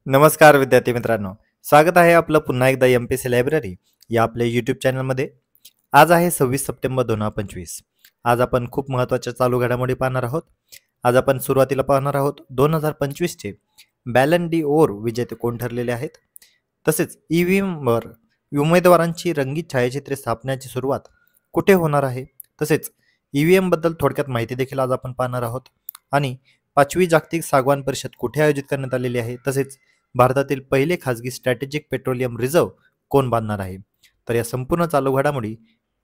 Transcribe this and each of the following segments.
नमस्कार विद्यार्थी मित्रांनो, स्वागत आहे आपलं पुन्हा एकदा MPC लायब्ररी या आपल्या यूट्यूब चॅनलमध्ये. आज आहे 26 सप्टेंबर 2025. आज आपण खूप महत्त्वाच्या चालू घडामोडी पाहणार आहोत. आज आपण सुरुवातीला पाहणार आहोत 2025चे बॅलन डी ओर विजेते कोण ठरलेले आहेत. तसेच EVMवर उमेदवारांची रंगीत छायाचित्रे स्थापण्याची सुरुवात कुठे होणार आहे. तसेच EVM बद्दल थोडक्यात माहिती देखील आज आपण पाहणार आहोत. आणि 5वी जागतिक सागवान परिषद कुठे आयोजित करण्यात आलेली आहे. तसेच भारतातील पहिले खाजगी स्ट्रॅटेजिक पेट्रोलियम रिझर्व कोण बांधणार आहे. तर या संपूर्ण चालू घडामोडी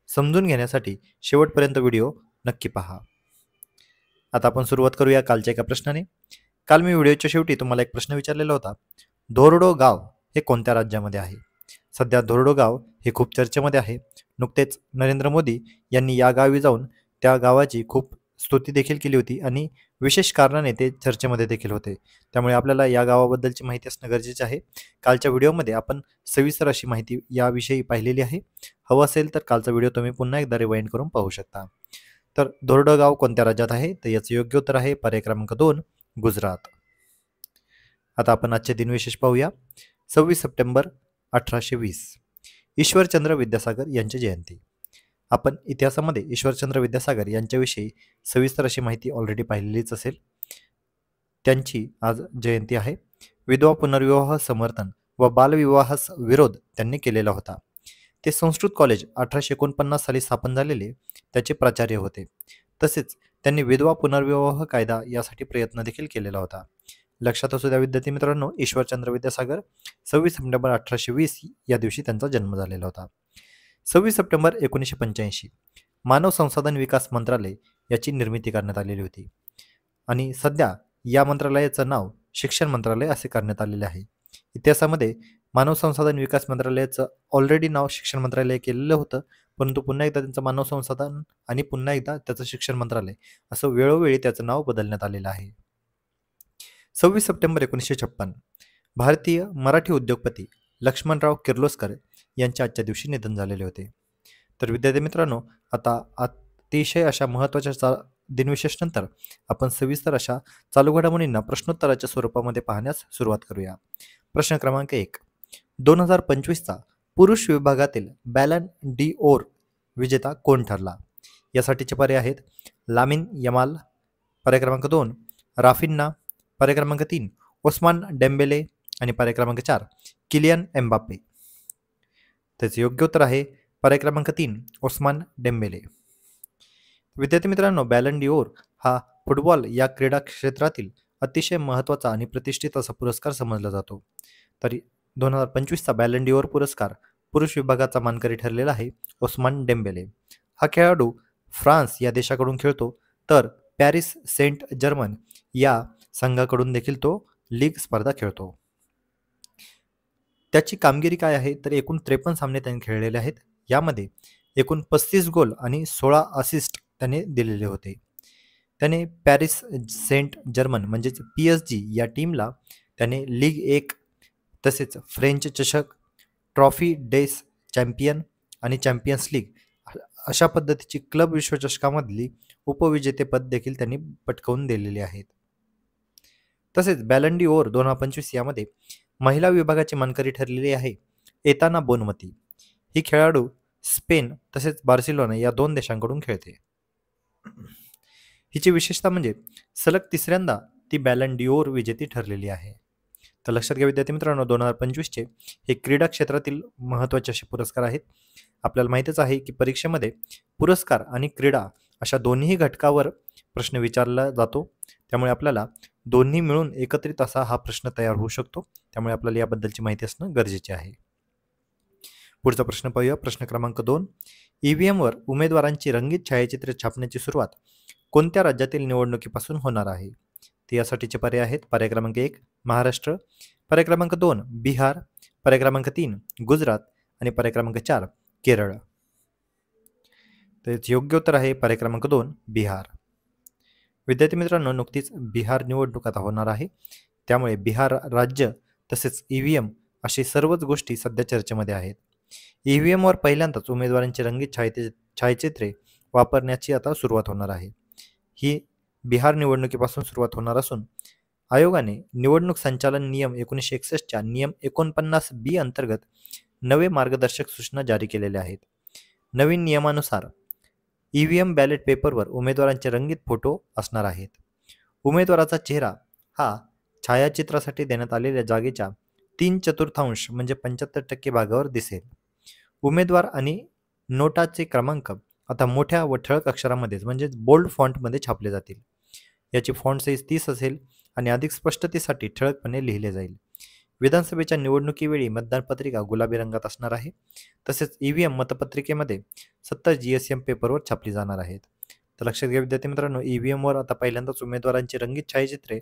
समजून घेण्यासाठी शेवटपर्यंत व्हिडिओ नक्की पहा. आता आपण सुरुवात करूया कालच्या एका प्रश्नाने. काल मी व्हिडिओच्या शेवटी तुम्हाला एक प्रश्न विचारलेला होता. धोरडो गाव हे कोणत्या राज्यामध्ये आहे. सध्या धोरडो गाव हे खूप चर्चेमध्ये आहे. नुकतेच नरेंद्र मोदी यांनी या गावी जाऊन त्या गावाची खूप स्तुती देखील केली होती आणि विशेष कारणाने ते चर्चेमध्ये देखील होते. त्यामुळे आपल्याला या गावाबद्दलची माहिती असणं गरजेचे आहे. कालच्या व्हिडिओमध्ये आपण सविस्तर अशी माहिती याविषयी पाहिलेली आहे. हवं असेल तर कालचा व्हिडिओ तुम्ही पुन्हा एकदा रिवाइंड करून पाहू शकता. तर धोरडो गाव कोणत्या राज्यात आहे. तर याचं योग्य उत्तर आहे पर्याय क्रमांक 2 गुजरात. आता आपण आजचे दिनविशेष पाहूया. 26 सप्टेंबर 1820 ईश्वरचंद्र विद्यासागर यांची जयंती. आपण इतिहासामध्ये ईश्वरचंद्र विद्यासागर यांच्याविषयी सविस्तर अशी माहिती ऑलरेडी पाहिलेलीच असेल. त्यांची आज जयंती आहे. विधवा पुनर्विवाह समर्थन व बालविवाहास विरोध त्यांनी केलेला होता. ते संस्कृत कॉलेज 1849 साली स्थापन झालेले त्याचे प्राचार्य होते. तसेच त्यांनी विधवा पुनर्विवाह कायदा यासाठी प्रयत्न देखील केलेला होता. लक्षात असू द्या विद्यार्थी मित्रांनो, ईश्वरचंद्र विद्यासागर 26 सप्टेंबर 1820 या दिवशी त्यांचा जन्म झालेला होता. 26 सप्टेंबर 1985 मानव संसाधन विकास मंत्रालय याची निर्मिती करण्यात आलेली होती आणि सध्या या मंत्रालयाचं नाव शिक्षण मंत्रालय असे करण्यात आलेले आहे. इतिहासामध्ये मानव संसाधन विकास मंत्रालयाचं ऑलरेडी नाव शिक्षण मंत्रालय केलेलं होतं, परंतु पुन्हा एकदा त्यांचं मानव संसाधन आणि पुन्हा एकदा त्याचं शिक्षण मंत्रालय असं वेळोवेळी त्याचं नाव बदलण्यात आलेलं आहे. 26 सप्टेंबर 1956 भारतीय मराठी उद्योगपती लक्ष्मणराव किर्लोस्कर यांच्या आजच्या दिवशी निधन झालेले होते. तर विद्यार्थी मित्रांनो, आता अतिशय अशा महत्त्वाच्या दिनविशेष नंतर आपण सविस्तर अशा चालू घडामोडींना प्रश्नोत्तराच्या स्वरूपामध्ये पाहण्यास सुरुवात करूया. प्रश्न क्रमांक 1. 2025चा पुरुष विभागातील बॅलन डी ओर विजेता कोण ठरला. यासाठीचे पर्याय आहेत लामिन यमाल, पर्याय क्रमांक 2 राफिन्हा, पर्याय क्रमांक 3 ओस्मान डेम्बेले आणि पर्याय क्रमांक 4 किलियन एम्बाप्पे. त्याचे योग्य उत्तर आहे पर्याय क्रमांक 3 ओस्मान डेम्बेले. विद्यार्थी मित्रांनो, बॅलन डी ओर हा फुटबॉल या क्रीडा क्षेत्रातील अतिशय महत्त्वाचा आणि प्रतिष्ठित असा पुरस्कार समजला जातो. तरी 2025चा बॅलन डी ओर पुरस्कार पुरुष विभागाचा मानकरी ठरलेला आहे ओस्मान डेम्बेले. हा खेळाडू फ्रान्स या देशाकडून खेळतो, तर पॅरिस सेंट जर्मन या संघाकडून देखील तो लीग स्पर्धा खेळतो. त्याची कामगिरी काय आहे तर एकूण 53 सामने त्यांनी खेळलेले आहेत. यामध्ये एकूण 35 गोल आणि 16 असिस्ट त्याने दिलेले होते. त्याने पॅरिस सेंट जर्मन म्हणजेच PSG या टीमला त्याने लीग 1 तसेच फ्रेंच चषक, ट्रॉफी डेस चॅम्पियन आणि चॅम्पियन्स लीग अशा पद्धतीची क्लब विश्वचषकामधली उपविजेतेपद देखील त्यांनी पटकावून दिलेली आहेत. तसेच बॅलन डी ओर 2025 यामध्ये महिला विभागाची मानकरी ठरलेली आहे एताना बोनमती. ही खेळाडू स्पेन तसेच बार्सिलोना या 2 देशांकडून खेळते. हिची विशेषता म्हणजे सलग तिसऱ्यांदा ती बॅलन डी ओर विजेती ठरलेली आहे. तर लक्षात घ्या विद्यार्थी मित्रांनो, 2025चे हे क्रीडा क्षेत्रातील महत्त्वाचे असे पुरस्कार आहेत. आपल्याला माहीतच आहे की परीक्षेमध्ये पुरस्कार आणि क्रीडा अशा दोन्ही घटकावर प्रश्न विचारला जातो. त्यामुळे आपल्याला दोन्ही मिळून एकत्रित असा हा प्रश्न तयार होऊ शकतो. त्यामुळे आपल्याला याबद्दलची माहिती असणं गरजेचे आहे. पुढचा प्रश्न पाहूया. प्रश्न क्रमांक 2. EVMवर उमेदवारांची रंगीत छायाचित्रे छापण्याची सुरुवात कोणत्या राज्यातील निवडणुकीपासून होणार आहे. ते यासाठीचे पर्याय आहेत पर्याय क्रमांक 1 महाराष्ट्र, पर्याय क्रमांक 2 बिहार, पर्याय क्रमांक 3 गुजरात आणि पर्याय क्रमांक 4 केरळ. तर योग्य उत्तर आहे पर्याय क्रमांक 2 बिहार. विद्यार्थी मित्रांनो, नुकतीच बिहार निवडणूक आता होणार आहे. त्यामुळे बिहार राज्य तसेच EVM अशी सर्वच गोष्टी सध्या चर्चेमध्ये आहेत. EVMवर पहिल्यांदाच उमेदवारांची रंगीत छायाचित्रे वापरण्याची आता सुरुवात होणार आहे. ही बिहार निवडणुकीपासून सुरुवात होणार असून आयोगाने निवडणूक संचालन नियम 1961च्या नियम 49B अंतर्गत नवे मार्गदर्शक सूचना जारी केलेल्या आहेत. नवीन नियमानुसार ईव्हीएम बॅलेट पेपरवर उमेदवारांचे रंगीत फोटो असणार आहेत. उमेदवाराचा चेहरा हा छायाचित्रासाठी देण्यात आलेल्या जागेच्या 3/4 म्हणजे 75% भागावर दिसेल. उमेदवार आणि नोटाचे क्रमांक आता मोठ्या व ठळक अक्षरामध्येच म्हणजे बोल्ड फॉन्टमध्ये छापले जातील. याची फॉन्ट साईज 30 असेल आणि अधिक स्पष्टतेसाठी ठळकपणे लिहिले जाईल. विधानसभेच्या निवडणुकीवेळी मतदान पत्रिका गुलाबी रंगात असणार आहे. तसेच ईव्हीएम मतपत्रिकेमध्ये 70 GSM पेपरवर छापली जाणार आहेत. तर लक्षात घ्या विद्यार्थी मित्रांनो, ईव्हीएमवर आता पहिल्यांदाच उमेदवारांची रंगीत छायाचित्रे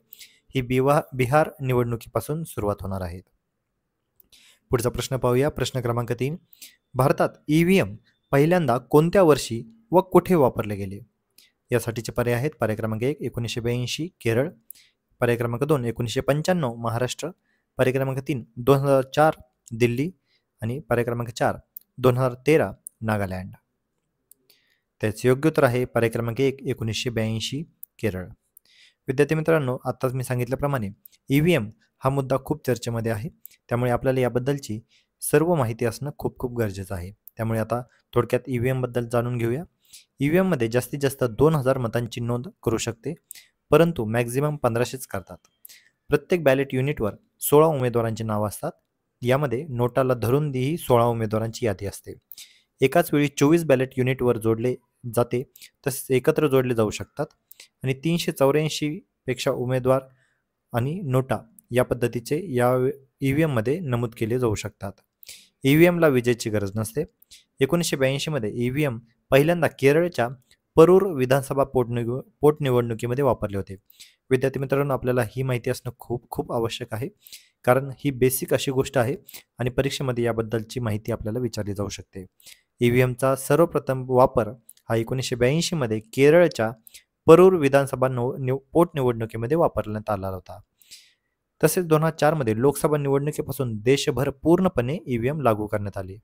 ही बिहार निवडणुकीपासून सुरुवात होणार आहेत. पुढचा प्रश्न पाहूया. प्रश्न क्रमांक 3. भारतात ईव्हीएम पहिल्यांदा कोणत्या वर्षी व कुठे वापरले गेले? यासाठीचे पर्याय आहेत. पर्याय क्रमांक 1 1982 केरळ, पर्याय क्रमांक 2 1995 महाराष्ट्र, पर्याय क्रमांक 3 2004 दिल्ली आणि पर्याय क्रमांक 4 2013 नागालँड. त्याचे योग्य उत्तर आहे पर्याय क्रमांक 1 1982 केरळ. विद्यार्थी मित्रांनो, आत्ताच मी सांगितल्याप्रमाणे ईव्हीएम हा मुद्दा खूप चर्चेमध्ये आहे. त्यामुळे आपल्याला याबद्दलची सर्व माहिती असणं खूप खूप गरजेचं आहे. त्यामुळे आता थोडक्यात ईव्हीएमबद्दल जाणून घेऊया. ईव्हीएममध्ये जास्तीत जास्त 2000 मतांची नोंद करू शकते, परंतु मॅक्झिमम 1500च करतात. प्रत्येक बॅलेट युनिटवर 16 उमेदवारांची नावं असतात. यामध्ये नोटाला धरून ही 16 उमेदवारांची यादी असते. एकाच वेळी 24 बॅलेट युनिटवर जोडले जाते, तसेच एकत्र जोडले जाऊ शकतात आणि 384 पेक्षा उमेदवार आणि नोटा या पद्धतीचे या ईव्हीएममध्ये नमूद केले जाऊ शकतात. ईव्हीएमला विजेची गरज नसते. 1982 मध्ये ईव्हीएम पहिल्यांदा केरळच्या परूर विधानसभा पोटनिवडणुकीमध्ये वापरले होते. विद्यार्थी मित्रांनो, आपल्याला ही माहिती असणं खूप खूप आवश्यक आहे, कारण ही बेसिक अशी गोष्ट आहे आणि परीक्षेमध्ये याबद्दलची माहिती आपल्याला विचारली जाऊ शकते. ईव्हीएमचा सर्वप्रथम वापर हा 1982 मध्ये केरळच्या परूर विधानसभा पोटनिवडणुकीमध्ये वापरण्यात आला होता. तसेच 2004 मध्ये लोकसभा निवडणुकीपासून देशभर पूर्णपणे ईव्हीएम लागू करण्यात आले.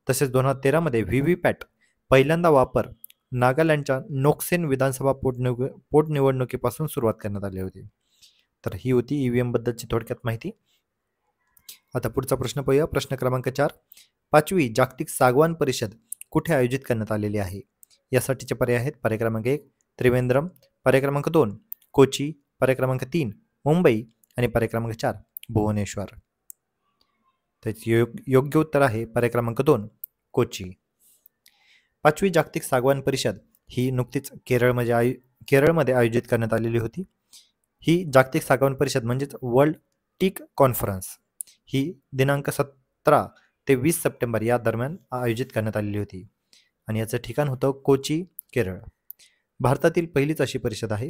तसेच 2013 मध्ये व्हीव्हीपॅट पहिल्यांदा वापर नागालँडच्या नोक्सेन विधानसभा पोटनिवडणुकीपासून सुरुवात करण्यात आली होती. तर ही होती ईव्हीएम बद्दलची थोडक्यात माहिती. आता पुढचा प्रश्न पाहूया. प्रश्न क्रमांक 4. 5वी जागतिक सागवान परिषद कुठे आयोजित करण्यात आलेली आहे? यासाठीचे पर्याय आहेत. पर्याय क्रमांक 1 त्रिवेंद्रम, पर्याय क्रमांक 2 कोची, पर्याय क्रमांक 3 मुंबई आणि पर्याय क्रमांक 4 भुवनेश्वर. त्याचे योग्य उत्तर आहे पर्याय क्रमांक 2 कोची. 5वी जागतिक सागवान परिषद ही नुकतीच केरळमध्ये आयोजित करण्यात आलेली होती. ही जागतिक सागवान परिषद म्हणजेच वर्ल्ड टीक कॉन्फरन्स ही दिनांक 17 ते 20 सप्टेंबर या दरम्यान आयोजित करण्यात आलेली होती आणि याचं ठिकाण होतं कोची, केरळ. भारतातील पहिलीच अशी परिषद आहे.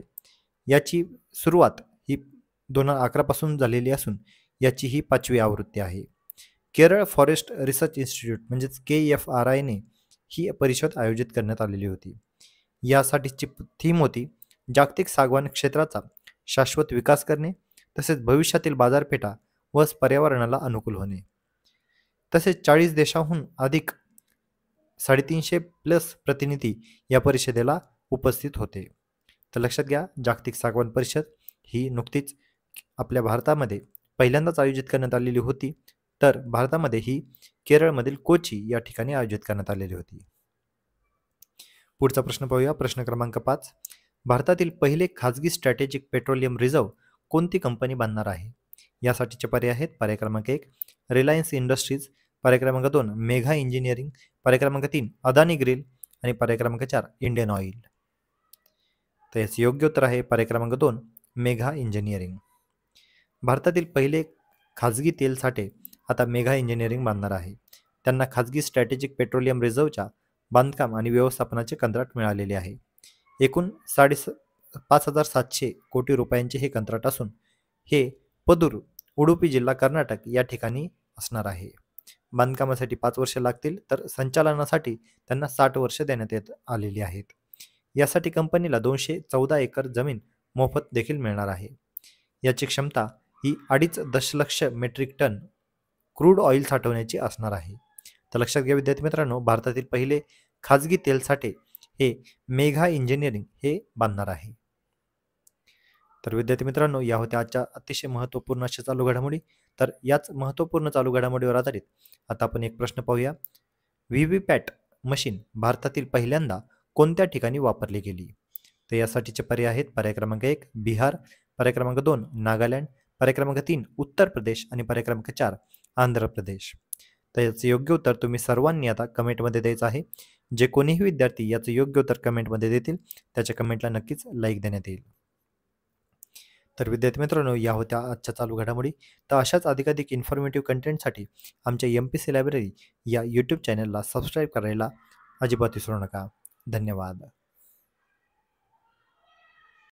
याची सुरुवात ही 2011 पासून झालेली असून याची ही 5वी आवृत्ती आहे. केरळ फॉरेस्ट रिसर्च इन्स्टिट्यूट म्हणजेच KFRI ने ही परिषद आयोजित करण्यात आलेली होती. यासाठीची थीम होती जागतिक सागवान क्षेत्राचा शाश्वत विकास करणे, तसेच भविष्यातील बाजारपेठा व पर्यावरणाला अनुकूल होणे. तसेच 40 देशांहून अधिक 350+ प्रतिनिधी या परिषदेला उपस्थित होते. तर लक्षात घ्या, जागतिक सागवान परिषद ही नुकतीच आपल्या भारतामध्ये पहिल्यांदाच आयोजित करण्यात आलेली होती. तर भारतामध्ये ही केरळमधील कोची या ठिकाणी आयोजित करण्यात आलेली होती. पुढचा प्रश्न पाहूया. प्रश्न क्रमांक 5. भारतातील पहिले खाजगी स्ट्रॅटेजिक पेट्रोलियम रिझर्व्ह कोणती कंपनी बांधणार आहे? यासाठीचे पर्याय आहेत. पर्याय क्रमांक 1 रिलायन्स इंडस्ट्रीज, पर्याय क्रमांक 2 मेघा इंजिनिअरिंग, पर्याय क्रमांक 3 अदानी ग्रिल आणि पर्याय क्रमांक 4 इंडियन ऑइल. तर याचे योग्य उत्तर आहे पर्याय क्रमांक 2 मेघा इंजिनिअरिंग. भारतातील पहिले खाजगी तेल साठे आता मेघा इंजिनिअरिंग बांधणार आहे. त्यांना खाजगी स्ट्रॅटेजिक पेट्रोलियम रिझर्व्हच्या बांधकाम आणि व्यवस्थापनाचे कंत्राट मिळालेले आहे. एकूण 5,700 कोटी रुपयांचे हे कंत्राट असून हे पदूर, उडुपी जिल्हा, कर्नाटक या ठिकाणी असणार आहे. बांधकामासाठी 5 वर्ष लागतील, तर संचालनासाठी त्यांना 60 वर्ष देण्यात येत आलेली आहेत. यासाठी कंपनीला 214 एकर जमीन मोफत देखील मिळणार आहे. याची क्षमता ही 2.5 दशलक्ष मेट्रिक टन क्रूड ऑइल साठवण्याची असणार आहे. तर लक्षात घ्या विद्यार्थी मित्रांनो, भारतातील पहिले खाजगी तेल साठे हे मेघा इंजिनिअरिंग हे बांधणार आहे. तर विद्यार्थी मित्रांनो, या होत्या आजच्या अतिशय महत्त्वपूर्ण अशा चालू घडामोडी. तर याच महत्त्वपूर्ण चालू घडामोडीवर आधारित आता आपण एक प्रश्न पाहूया. व्हीव्हीपॅट मशीन भारतातील पहिल्यांदा कोणत्या ठिकाणी वापरली गेली? तर यासाठीचे पर्याय आहेत. पर्याय क्रमांक 1 बिहार, पर्याय क्रमांक 2 नागालँड, पर्याय क्रमांक 3 उत्तर प्रदेश आणि पर्याय क्रमांक 4 आंध्र प्रदेश. तर याचं योग्य उत्तर तुम्ही सर्वांनी आता कमेंटमध्ये द्यायचं आहे. जे कोणीही विद्यार्थी याचं योग्य उत्तर कमेंटमध्ये देतील त्याच्या कमेंटला नक्कीच लाईक देण्यात येईल. तर विद्यार्थी मित्रांनो, या होत्या आजच्या चालू घडामोडी. तर अशाच अधिकाधिक इन्फॉर्मेटिव्ह कंटेंटसाठी आमच्या MPC लायब्ररी या यूट्यूब चॅनलला सबस्क्राईब करायला अजिबात विसरू नका. धन्यवाद.